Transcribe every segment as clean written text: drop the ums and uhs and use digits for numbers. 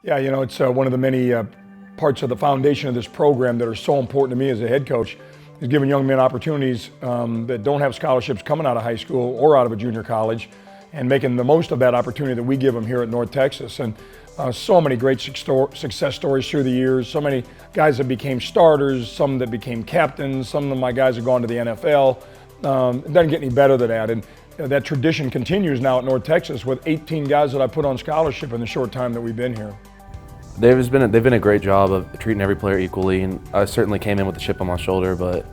Yeah, you know, it's one of the many parts of the foundation of this program that are so important to me as a head coach is giving young men opportunities that don't have scholarships coming out of high school or out of a junior college, and making the most of that opportunity that we give them here at North Texas. And so many great success stories through the years, so many guys that became starters, some that became captains, some of my guys have gone to the NFL. It doesn't get any better than that. And that tradition continues now at North Texas with 18 guys that I put on scholarship in the short time that we've been here. They've been a great job of treating every player equally, and I certainly came in with a chip on my shoulder, but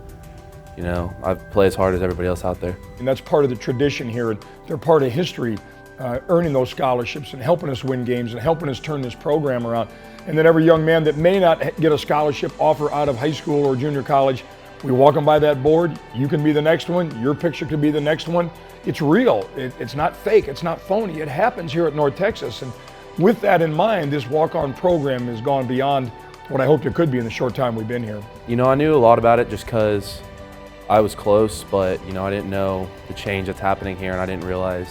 you know, I play as hard as everybody else out there. And that's part of the tradition here, and they're part of history, earning those scholarships and helping us win games and helping us turn this program around. And then every young man that may not get a scholarship offer out of high school or junior college, we walk them by that board. You can be the next one. Your picture could be the next one. It's real. It's not fake. It's not phony. It happens here at North Texas. And with that in mind, this walk-on program has gone beyond what I hoped it could be in the short time we've been here. You know, I knew a lot about it just because I was close, but you know, I didn't know the change that's happening here, and I didn't realize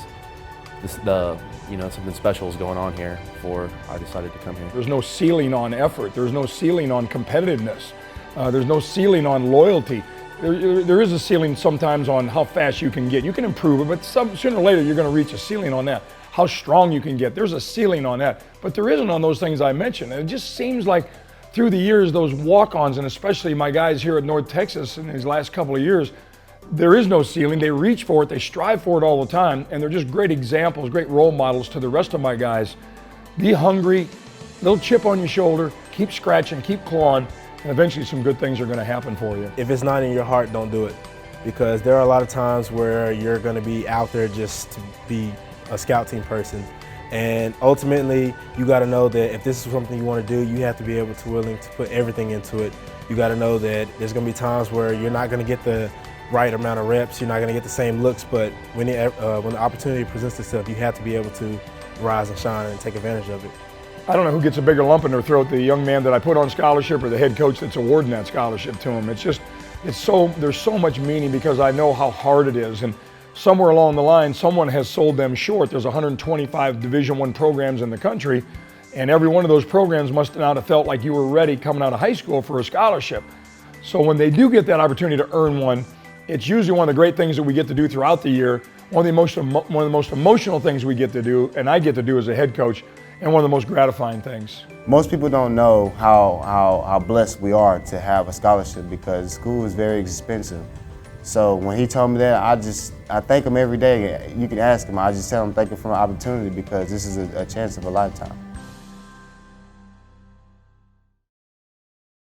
something special is going on here before I decided to come here. There's no ceiling on effort. There's no ceiling on competitiveness. There's no ceiling on loyalty. There is a ceiling sometimes on how fast you can get. You can improve it, but sooner or later you're going to reach a ceiling on that. How strong you can get. There's a ceiling on that, but there isn't on those things I mentioned. And it just seems like through the years, those walk-ons, and especially my guys here at North Texas in these last couple of years, there is no ceiling. They reach for it, they strive for it all the time, and they're just great examples, great role models to the rest of my guys. Be hungry, little chip on your shoulder, keep scratching, keep clawing, and eventually some good things are going to happen for you. If it's not in your heart, don't do it, because there are a lot of times where you're going to be out there just to be a scout team person. And ultimately, you got to know that if this is something you want to do, you have to be able to willing to put everything into it. You got to know that there's going to be times where you're not going to get the right amount of reps, you're not going to get the same looks, but when the opportunity presents itself, you have to be able to rise and shine and take advantage of it. I don't know who gets a bigger lump in their throat, the young man that I put on scholarship or the head coach that's awarding that scholarship to him. There's so much meaning because I know how hard it is. And somewhere along the line, someone has sold them short. There's 125 Division I programs in the country, and every one of those programs must not have felt like you were ready coming out of high school for a scholarship. So when they do get that opportunity to earn one, it's usually one of the great things that we get to do throughout the year, one of the most emotional things we get to do, and I get to do as a head coach, and one of the most gratifying things. Most people don't know how blessed we are to have a scholarship because school is very expensive. So when he told me that, I thank him every day. You can ask him, I just tell him thank you for the opportunity because this is a chance of a lifetime.